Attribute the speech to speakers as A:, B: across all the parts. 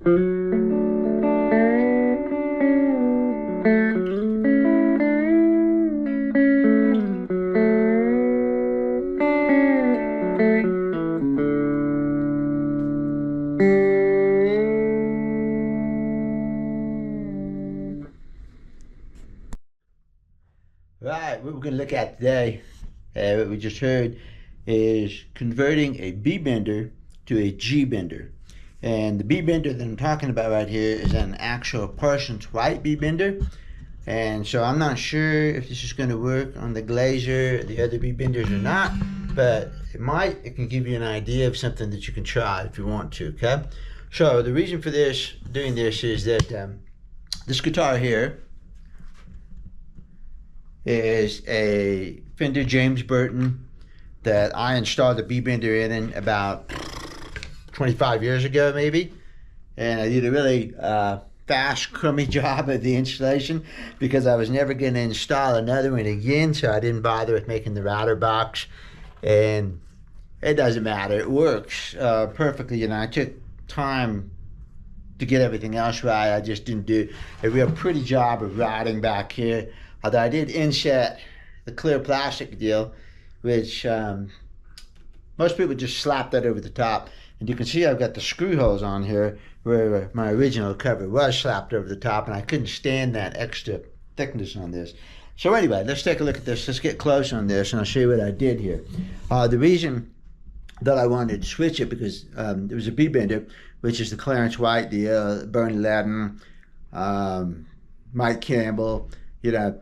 A: Right, what we're going to look at today, what we just heard, is converting a B-bender to a G-bender. And the B-bender that I'm talking about right here is an actual Parsons white B-bender. And so I'm not sure if this is going to work on the Glazer, the other B-benders or not, but it might. It can give you an idea of something that you can try if you want to, okay? So the reason for doing this is that this guitar here is a Fender James Burton that I installed the B-bender in about 25 years ago maybe, and I did a really fast, crummy job of the installation because I was never going to install another one again, so I didn't bother with making the router box, and it doesn't matter, it works perfectly. You know, I took time to get everything else right. I just didn't do a real pretty job of routing back here. Although I did inset the clear plastic deal, which most people just slap that over the top. And you can see I've got the screw holes on here where my original cover was slapped over the top, and I couldn't stand that extra thickness on this. So anyway, let's take a look at this. Let's get close on this, and I'll show you what I did here. The reason that I wanted to switch it because there was a B-bender, which is the Clarence White deal, Bernie Ladden, Mike Campbell, you know,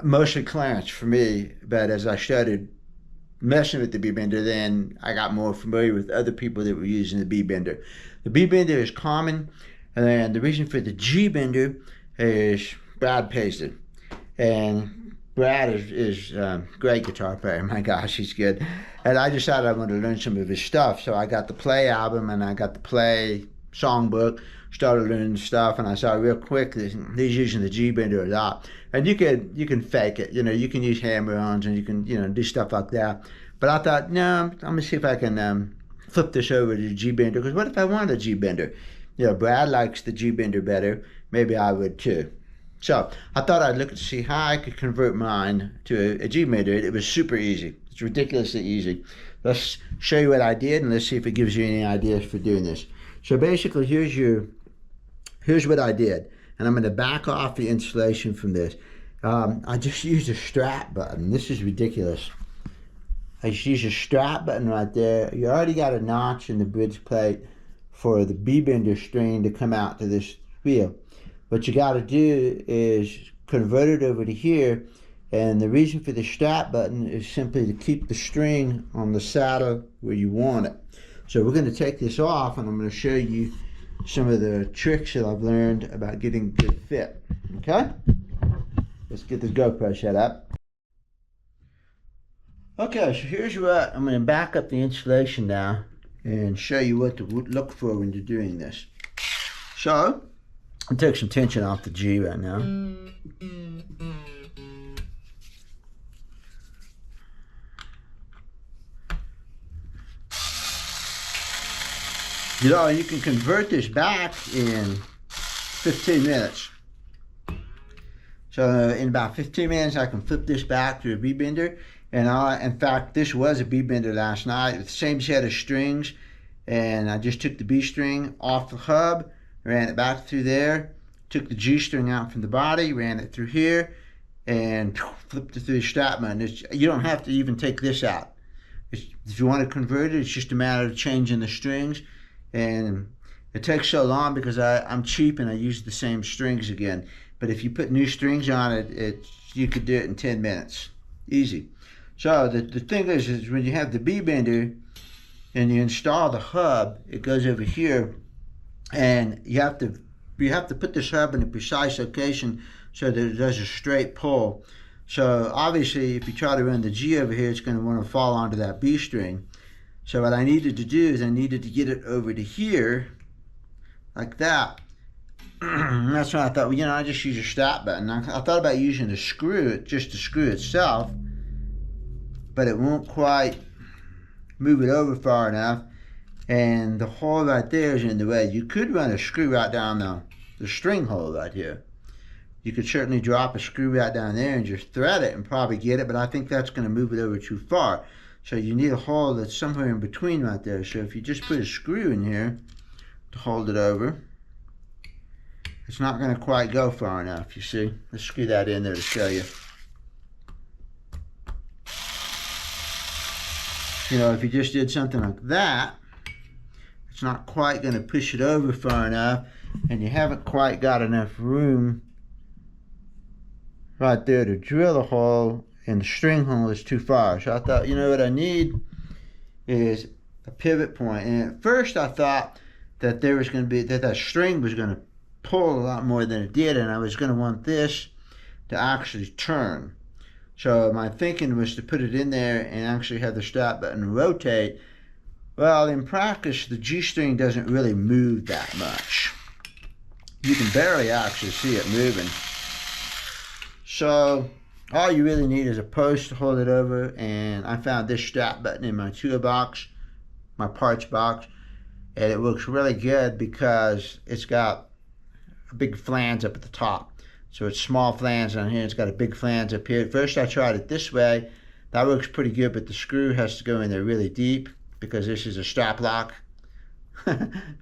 A: mostly Clarence for me, but as I started messing with the B-bender, then I got more familiar with other people that were using the B-bender. The B-bender is common, and the reason for the G-bender is Brad Paisley. And Brad is a great guitar player. My gosh, he's good. And I decided I wanted to learn some of his stuff, so I got the Play album and I got the Play songbook, started learning stuff, and I saw real quick that he's using the G-bender a lot. And you can fake it, you know, you can use hammer-ons and you can, you know, do stuff like that. But I thought, no, I'm gonna see if I can flip this over to the G-bender, because what if I want a G-bender? You know, Brad likes the G-bender better, maybe I would too. So I thought I'd look to see how I could convert mine to a G-bender. It was super easy. It's ridiculously easy. Let's show you what I did, and let's see if it gives you any ideas for doing this. So basically, here's what I did, and I'm going to back off the installation from this. I just used a strap button. This is ridiculous. I just used a strap button right there. You already got a notch in the bridge plate for the B-bender string to come out to this wheel. What you got to do is convert it over to here, and the reason for the strap button is simply to keep the string on the saddle where you want it. So we're going to take this off, and I'm going to show you some of the tricks that I've learned about getting good fit. Okay? Let's get this GoPro set up. Okay, so here's what I'm going to back up the installation now and show you what to look for when you're doing this. So, I'll take some tension off the G right now. You know, you can convert this back in 15 minutes. So in about 15 minutes, I can flip this back to a B-bender. And in fact, this was a B-bender last night with the same set of strings. And I just took the B string off the hub, ran it back through there, took the G string out from the body, ran it through here, and flipped it through the strap button. You don't have to even take this out. If you want to convert it, it's just a matter of changing the strings. And it takes so long because I'm cheap and I use the same strings again. But if you put new strings on it, you could do it in 10 minutes. Easy. So the thing is when you have the B-bender and you install the hub, it goes over here, and you have to put this hub in a precise location so that it does a straight pull. So obviously if you try to run the G over here, it's going to want to fall onto that B string. So what I needed to do is I needed to get it over to here like that. That's when I thought, well, you know, I just use a strap button. I thought about using a screw, just the screw itself, but it won't quite move it over far enough. and the hole right there is in the way. You could run a screw right down the string hole right here. You could certainly drop a screw right down there and just thread it and probably get it, but I think that's going to move it over too far. So you need a hole that's somewhere in between right there. So if you just put a screw in here to hold it over, it's not going to quite go far enough, you see. Let's screw that in there to show you. You know, if you just did something like that, it's not quite going to push it over far enough, and you haven't quite got enough room right there to drill a hole, and the string hole is too far. So I thought, you know what I need is a pivot point. And at first I thought that there was going to be, that string was going to pull a lot more than it did, and I was going to want this to actually turn. So my thinking was to put it in there and actually have the stop button rotate. Well, in practice, the G string doesn't really move that much. You can barely actually see it moving. So all you really need is a post to hold it over, and I found this strap button in my toolbox, my parts box, and it looks really good because it's got a big flange up at the top. So it's small flange down here, it's got a big flange up here. First I tried it this way. That works pretty good, but the screw has to go in there really deep because this is a strap lock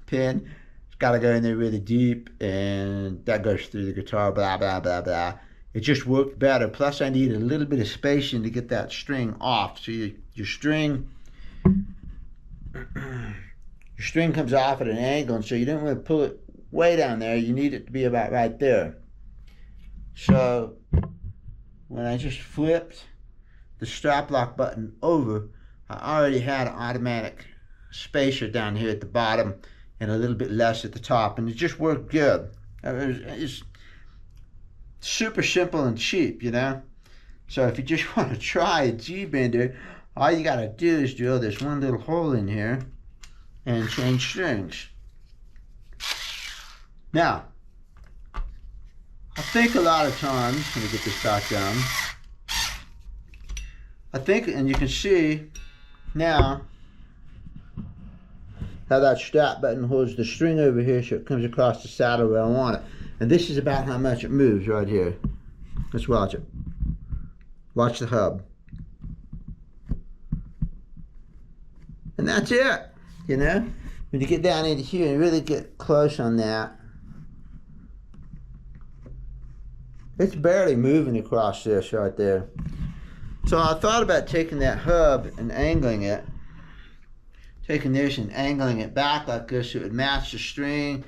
A: pin. It's got to go in there really deep, and that goes through the guitar, blah, blah, blah, blah. It just worked better. Plus I need a little bit of spacing to get that string off. So your string comes off at an angle, and so you don't want to pull it way down there. You need it to be about right there. So when I just flipped the strap lock button over, I already had an automatic spacer down here at the bottom and a little bit less at the top, and it just worked good. It's super simple and cheap, you know. So if you just want to try a G-Bender, all you got to do is drill this one little hole in here and change strings. Now, I think a lot of times, let me get this back down. I think, and you can see now how that strap button holds the string over here so it comes across the saddle where I want it. And this is about how much it moves right here. Let's watch it. Watch the hub. And that's it, you know? When you get down into here and really get close on that, it's barely moving across this right there. So I thought about taking that hub and angling it. Taking this and angling it back like this so it would match the string.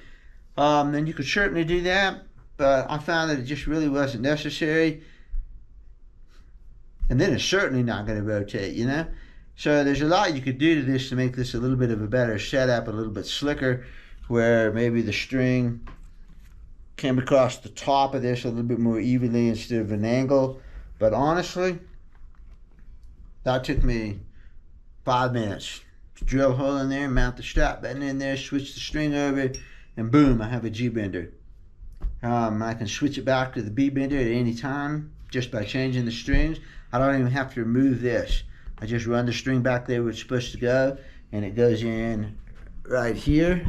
A: And you could certainly do that, but I found that it just really wasn't necessary. And then it's certainly not going to rotate, you know? So there's a lot you could do to this to make this a little bit of a better setup, a little bit slicker, where maybe the string came across the top of this a little bit more evenly instead of an angle. But honestly, that took me 5 minutes. Drill a hole in there, mount the strap button in there, switch the string over, and boom, I have a G-Bender. I can switch it back to the B-Bender at any time just by changing the strings. I don't even have to remove this. I just run the string back there where it's supposed to go, and it goes in right here.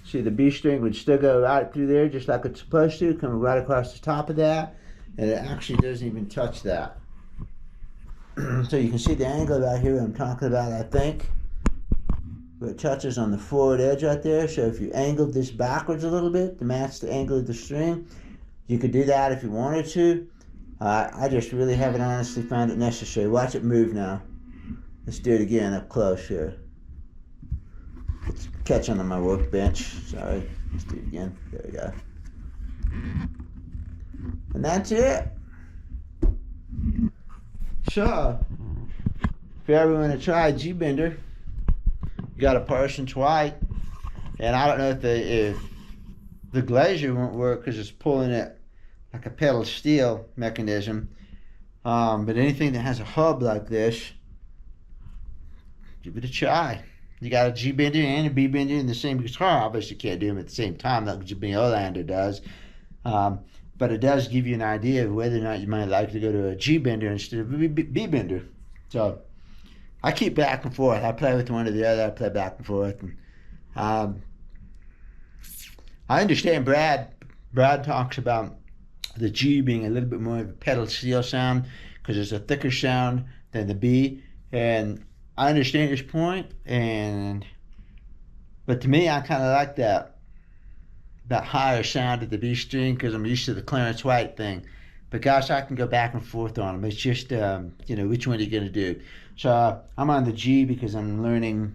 A: See, the B string would still go right through there just like it's supposed to, coming right across the top of that, and it actually doesn't even touch that. So you can see the angle right here I'm talking about, I think, where it touches on the forward edge right there. So if you angled this backwards a little bit to match the angle of the string, you could do that if you wanted to. I just really haven't honestly found it necessary. Watch it move now. Let's do it again up close here. It's catching on my workbench. Sorry. Let's do it again. There we go. And that's it. So, if you ever want to try a G-Bender, you got a Parsons white, and I don't know if the glazier won't work because it's pulling it like a pedal steel mechanism, but anything that has a hub like this, give it a try. You got a G-Bender and a B-Bender in the same guitar. Obviously you can't do them at the same time like Jimmy Olander does, but it does give you an idea of whether or not you might like to go to a G-Bender instead of a B-Bender. So I keep back and forth. I play with one or the other. I play back and forth. And, I understand Brad talks about the G being a little bit more of a pedal steel sound because it's a thicker sound than the B, and I understand his point. But to me, I kind of like that higher sound of the B string because I'm used to the Clarence White thing. But gosh, I can go back and forth on them. It's just which one are you going to do? So I'm on the G because I'm learning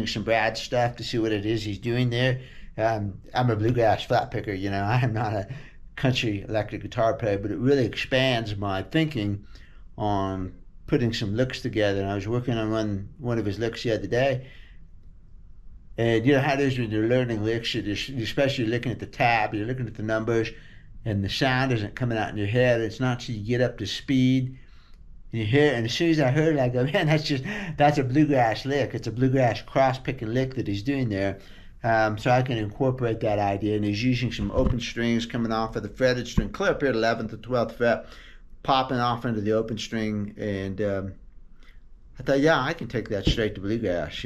A: some Brad stuff to see what it is he's doing there. I'm a bluegrass flat picker, I am not a country electric guitar player, but it really expands my thinking on putting some licks together. And I was working on one of his licks the other day. And you know how it is when you're learning licks, especially looking at the tab, you're looking at the numbers, and the sound isn't coming out in your head. It's not till you get up to speed. You hear it, and as soon as I heard it, I go, man, that's a bluegrass lick. It's a bluegrass cross-picking lick that he's doing there. So I can incorporate that idea, and he's using some open strings coming off of the fretted string, clear up here at 11th to 12th fret, popping off into the open string, and I thought, yeah, I can take that straight to bluegrass,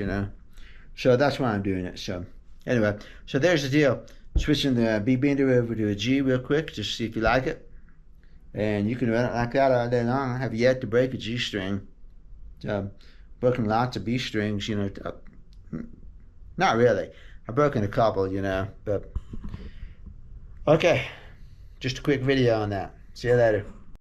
A: So that's why I'm doing it. So anyway, so there's the deal. Switching the B-Bender over to a G real quick, just to see if you like it. And you can run it like that all day long. I have yet to break a G string. Broken lots of B strings, not really. I've broken a couple, but okay. Just a quick video on that. See you later.